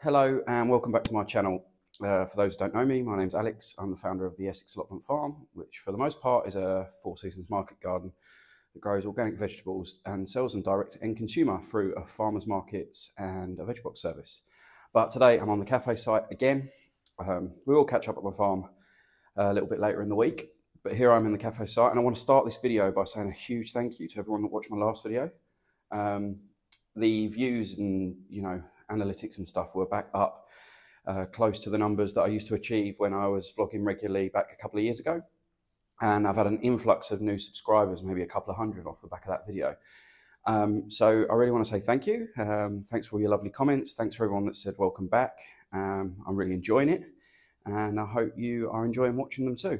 Hello and welcome back to my channel. For those who don't know me, my name's Alex. I'm the founder of the Essex Allotment farm, which for the most part is a four seasons market garden that grows organic vegetables and sells them direct to end consumer through a farmers markets and a veg box service. But today I'm on the cafe site again. We will catch up at my farm a little bit later in the week, but here I'm in the cafe site, and I want to start this video by saying a huge thank you to everyone that watched my last video. The views and analytics and stuff were back up close to the numbers that I used to achieve when I was vlogging regularly back a couple of years ago. And I've had an influx of new subscribers, maybe a couple of hundred off the back of that video. So I really want to say thank you. Thanks for all your lovely comments. Thanks for everyone that said welcome back. I'm really enjoying it, and I hope you are enjoying watching them too.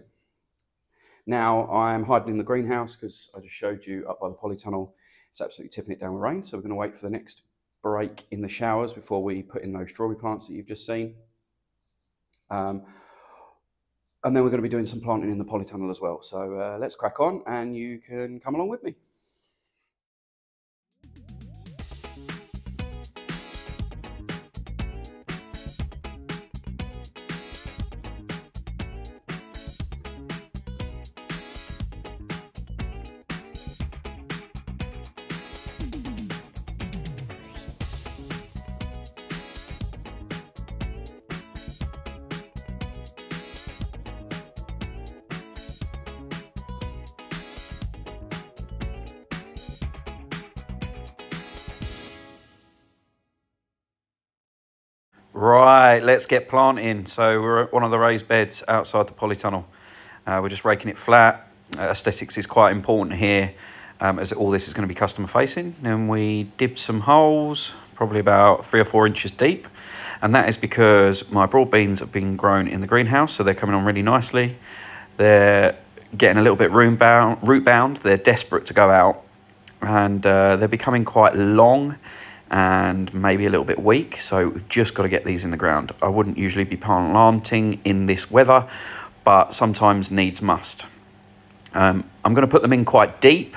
Now I'm hiding in the greenhouse because I just showed you up by the polytunnel. It's absolutely tipping it down with rain, so we're going to wait for the next break in the showers before we put in those strawberry plants that you've just seen. And then we're going to be doing some planting in the polytunnel as well. So let's crack on and you can come along with me. Right, let's get planting. So we're at one of the raised beds outside the polytunnel. We're just raking it flat. Aesthetics is quite important here, as all this is going to be customer facing. And we dibbed some holes, probably about 3 or 4 inches deep. And that is because my broad beans have been grown in the greenhouse, so they're coming on really nicely. They're getting a little bit root bound. They're desperate to go out, and they're becoming quite long and maybe a little bit weak, so we've just got to get these in the ground. I wouldn't usually be planting in this weather, but sometimes needs must. I'm going to put them in quite deep.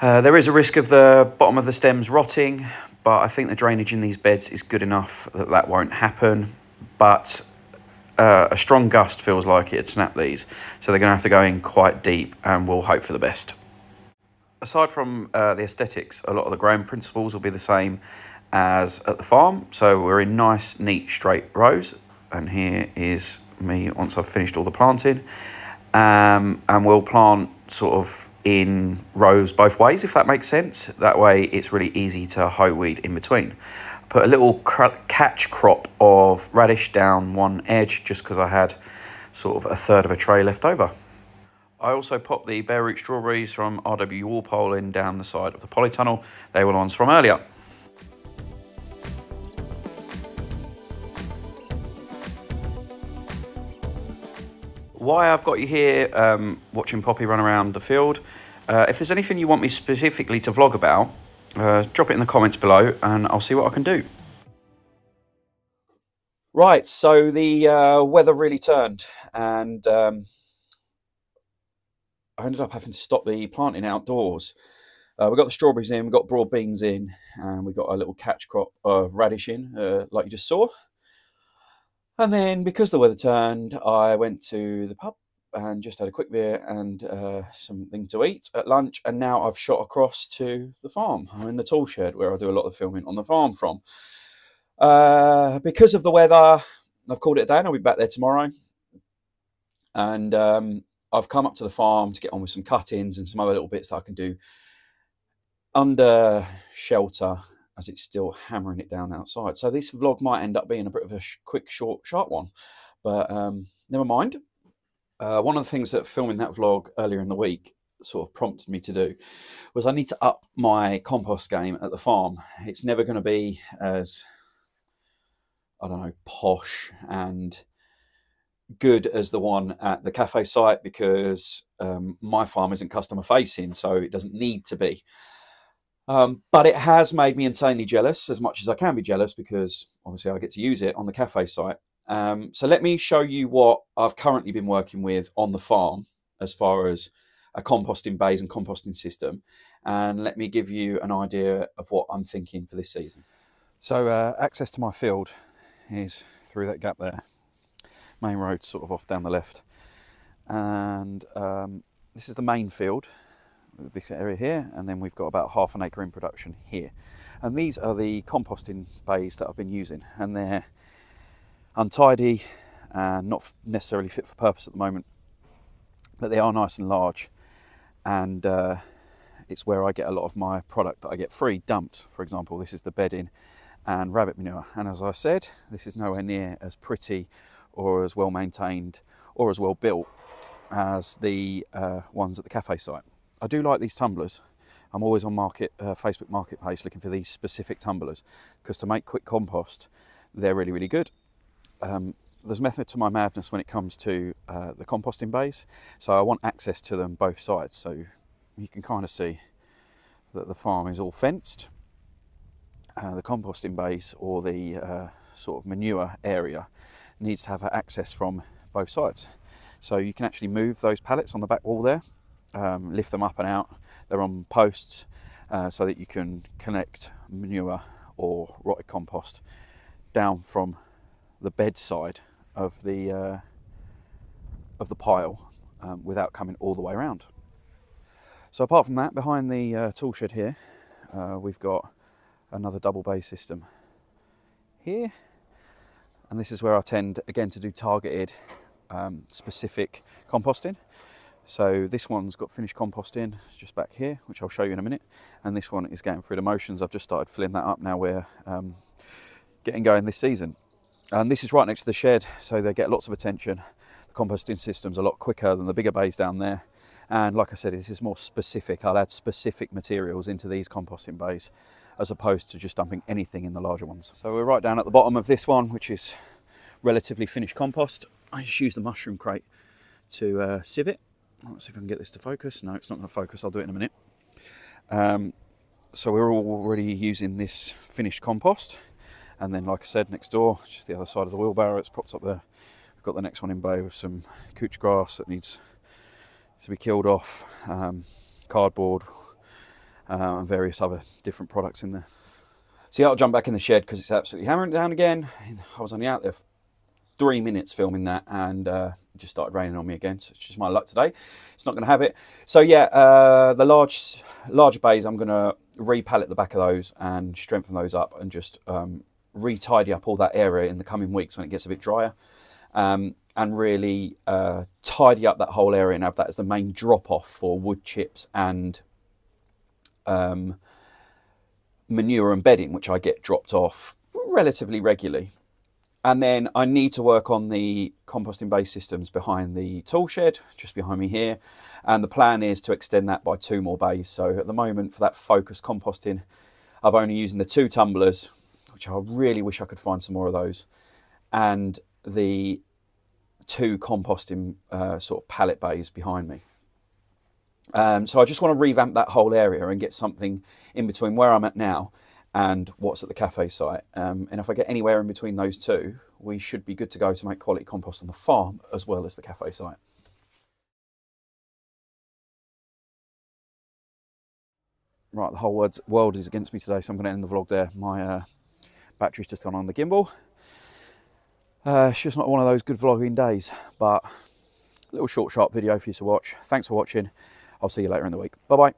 There is a risk of the bottom of the stems rotting, but I think the drainage in these beds is good enough that that won't happen. But a strong gust feels like it'd snap these, so they're going to have to go in quite deep, and we'll hope for the best. Aside from the aesthetics, a lot of the growing principles will be the same as at the farm. So we're in nice, neat, straight rows. And here is me once I've finished all the planting. And we'll plant sort of in rows both ways, if that makes sense. That way it's really easy to hoe weed in between. Put a little catch crop of radish down one edge just because I had sort of a third of a tray left over. I also popped the bare root strawberries from RW Walpole in down the side of the polytunnel. They were the ones from earlier. Why I've got you here watching Poppy run around the field, if there's anything you want me specifically to vlog about, drop it in the comments below and I'll see what I can do. Right, so the weather really turned, and I ended up having to stop the planting outdoors. We got the strawberries in, we got broad beans in, and we got a little catch crop of radish in, like you just saw. And then because the weather turned, I went to the pub and just had a quick beer and something to eat at lunch. And now I've shot across to the farm. I'm in the tool shed where I do a lot of filming on the farm from. Because of the weather, I've called it a day and I'll be back there tomorrow. And I've come up to the farm to get on with some cut-ins and some other little bits that I can do under shelter as it's still hammering it down outside. So this vlog might end up being a bit of a quick, short, sharp one, but never mind. One of the things that filming that vlog earlier in the week sort of prompted me to do was I need to up my compost game at the farm. It's never going to be as, I don't know, posh and good as the one at the cafe site, because my farm isn't customer facing, so it doesn't need to be. But it has made me insanely jealous, as much as I can be jealous, because obviously I get to use it on the cafe site. So let me show you what I've currently been working with on the farm as far as a composting bays and composting system, and let me give you an idea of what I'm thinking for this season. So access to my field is through that gap there. Main road sort of off down the left. And this is the main field, the big area here, and then we've got about ½ an acre in production here. And these are the composting bays that I've been using, and they're untidy and not necessarily fit for purpose at the moment, but they are nice and large, and it's where I get a lot of my product that I get free dumped. For example, this is the bedding and rabbit manure, and as I said, this is nowhere near as pretty or as well maintained or as well built as the ones at the cafe site. I do like these tumblers. I'm always on Facebook Marketplace looking for these specific tumblers, because to make quick compost, they're really, really good. There's method to my madness when it comes to the composting bays, so I want access to them both sides. So you can kind of see that the farm is all fenced. The composting base, or the sort of manure area, needs to have access from both sides. So you can actually move those pallets on the back wall there, lift them up and out. They're on posts, so that you can connect manure or rotted compost down from the bed side of the pile without coming all the way around. So apart from that, behind the tool shed here, we've got another double bay system here, and this is where I tend again to do targeted specific composting. So this one's got finished composting just back here, which I'll show you in a minute, and this one is going through the motions. I've just started filling that up now. We're getting going this season, and this is right next to the shed, so they get lots of attention. The composting system's a lot quicker than the bigger bays down there, and like I said, this is more specific. I'll add specific materials into these composting bays as opposed to just dumping anything in the larger ones. So we're right down at the bottom of this one, which is relatively finished compost. I just use the mushroom crate to sieve it. Let's see if I can get this to focus. No, it's not going to focus. I'll do it in a minute. So we're already using this finished compost, and then, like I said, next door, just the other side of the wheelbarrow, it's propped up there. We've got the next one in bay with some couch grass that needs to be killed off, cardboard, and various other different products in there. So yeah, I'll jump back in the shed because it's absolutely hammering down again. I was only out there for 3 minutes filming that, and it just started raining on me again, so it's just my luck today. It's not going to have it. So yeah, the larger bays, I'm going to re-pallet the back of those and strengthen those up, and just re-tidy up all that area in the coming weeks when it gets a bit drier, and really tidy up that whole area and have that as the main drop-off for wood chips and manure and bedding, which I get dropped off relatively regularly. And then I need to work on the composting base systems behind the tool shed, just behind me here. And the plan is to extend that by 2 more bays. So at the moment, for that focused composting, I've only using the 2 tumblers, which I really wish I could find some more of those, and the 2 composting sort of pallet bays behind me. So I just want to revamp that whole area and get something in between where I'm at now and what's at the cafe site. And if I get anywhere in between those 2, we should be good to go to make quality compost on the farm as well as the cafe site. Right, the whole world is against me today, so I'm going to end the vlog there. My battery's just gone on the gimbal. It's just not one of those good vlogging days, but a little short, sharp video for you to watch. Thanks for watching. I'll see you later in the week. Bye-bye.